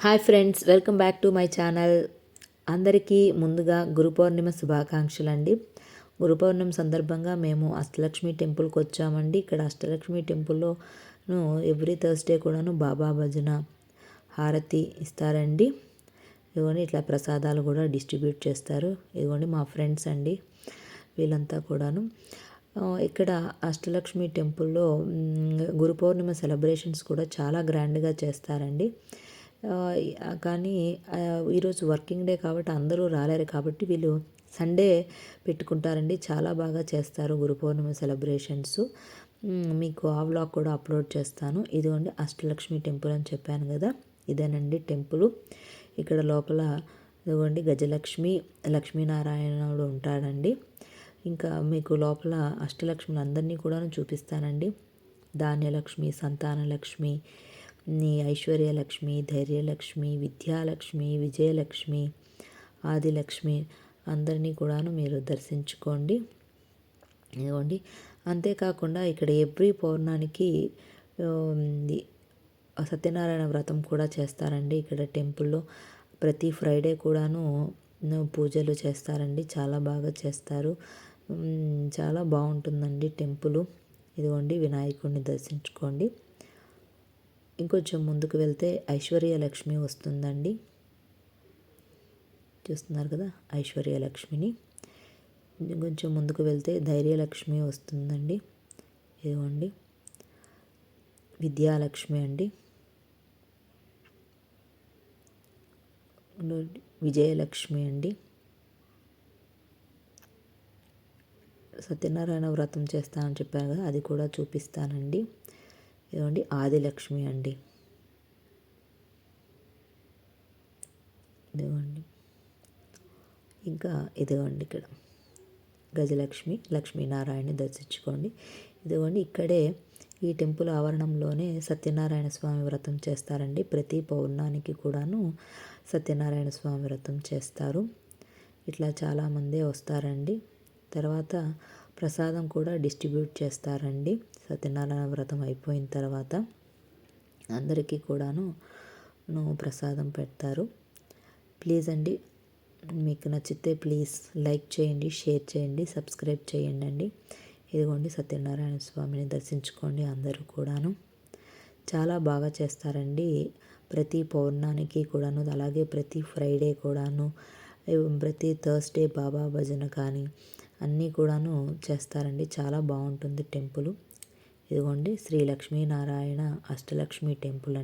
Hi friends, welcome back to my channel. అందరికీ ముందుగా గురు పౌర్ణిమ శుభాకాంక్షలు అండి. గురు పౌర్ణమి సందర్భంగా మేము అష్టలక్ష్మి టెంపుల్కి వచ్చామండి. ఇక్కడ అష్టలక్ష్మి టెంపుల్లోను ఎవ్రీ థర్స్డే కూడాను బాబా భజన హారతి ఇస్తారండి. ఇదిగోండి ఇట్లా ప్రసాదాలు కూడా డిస్ట్రిబ్యూట్ చేస్తారు. ఇదిగోండి మా ఫ్రెండ్స్ అండి, వీళ్ళంతా కూడాను. ఇక్కడ అష్టలక్ష్మి టెంపుల్లో గురు పౌర్ణిమ సెలబ్రేషన్స్ కూడా చాలా గ్రాండ్గా చేస్తారండి. కానీ ఈరోజు వర్కింగ్ డే కాబట్టి అందరూ రాలేరు కాబట్టి వీళ్ళు సండే పెట్టుకుంటారండి. చాలా బాగా చేస్తారు గురు పౌర్ణమి సెలబ్రేషన్స్. మీకు ఆ వ్లాగ్ కూడా అప్లోడ్ చేస్తాను. ఇదిగోండి అష్టలక్ష్మి టెంపుల్ అని చెప్పాను కదా, ఇదేనండి టెంపుల్. ఇక్కడ లోపల ఇదిగోండి గజలక్ష్మి, లక్ష్మీనారాయణుడు ఉంటాడండి. ఇంకా మీకు లోపల అష్టలక్ష్మిని అందరినీ కూడా చూపిస్తానండి. ధాన్యలక్ష్మి, సంతానలక్ష్మి, ఐశ్వర్యలక్ష్మి, ధైర్యలక్ష్మి, విద్యాలక్ష్మి, విజయలక్ష్మి, ఆదిలక్ష్మి అందరినీ కూడాను మీరు దర్శించుకోండి. ఇదిగోండి. అంతేకాకుండా ఇక్కడ ఎవ్రీ పౌర్ణానికి సత్యనారాయణ వ్రతం కూడా చేస్తారండి. ఇక్కడ టెంపుల్లో ప్రతి ఫ్రైడే కూడాను పూజలు చేస్తారండి. చాలా బాగా చేస్తారు. చాలా బాగుంటుందండి టెంపుల్. ఇదిగోండి వినాయకుడిని దర్శించుకోండి. ఇంకొంచెం ముందుకు వెళ్తే ఐశ్వర్యలక్ష్మి వస్తుందండి. చూస్తున్నారు కదా ఐశ్వర్యలక్ష్మిని. ఇంకొంచెం ముందుకు వెళ్తే ధైర్యలక్ష్మి వస్తుందండి. ఇదిగోండి విద్యాలక్ష్మి అండి, విజయలక్ష్మి అండి. సత్యనారాయణ వ్రతం చేస్తానని చెప్పాను కదా, అది కూడా చూపిస్తానండి. ఇదిగోండి ఆదిలక్ష్మి అండి. ఇదిగోండి ఇంకా ఇదిగోండి ఇక్కడ గజలక్ష్మి, లక్ష్మీనారాయణని దర్శించుకోండి. ఇదిగోండి ఇక్కడే ఈ టెంపుల్ ఆవరణంలోనే సత్యనారాయణ స్వామి వ్రతం చేస్తారండి. ప్రతి పౌర్ణానికి కూడాను సత్యనారాయణ స్వామి వ్రతం చేస్తారు. ఇట్లా చాలామంది వస్తారండి. తర్వాత ప్రసాదం కూడా డిస్ట్రిబ్యూట్ చేస్తారండి. సత్యనారాయణ వ్రతం అయిపోయిన తర్వాత అందరికీ కూడాను ప్రసాదం పెడతారు. ప్లీజ్ అండి, మీకు నచ్చితే ప్లీజ్ లైక్ చేయండి, షేర్ చేయండి, సబ్స్క్రైబ్ చేయండి అండి. ఇదిగోండి సత్యనారాయణ స్వామిని దర్శించుకోండి అందరూ కూడాను. చాలా బాగా చేస్తారండి ప్రతి పౌర్ణానికి కూడాను. అలాగే ప్రతి ఫ్రైడే కూడాను, ప్రతి థర్స్డే బాబా భజన కానీ అన్నీ కూడాను చేస్తారండి. చాలా బాగుంటుంది టెంపుల్. ఇదిగోండి శ్రీ లక్ష్మీనారాయణ అష్టలక్ష్మి టెంపుల్.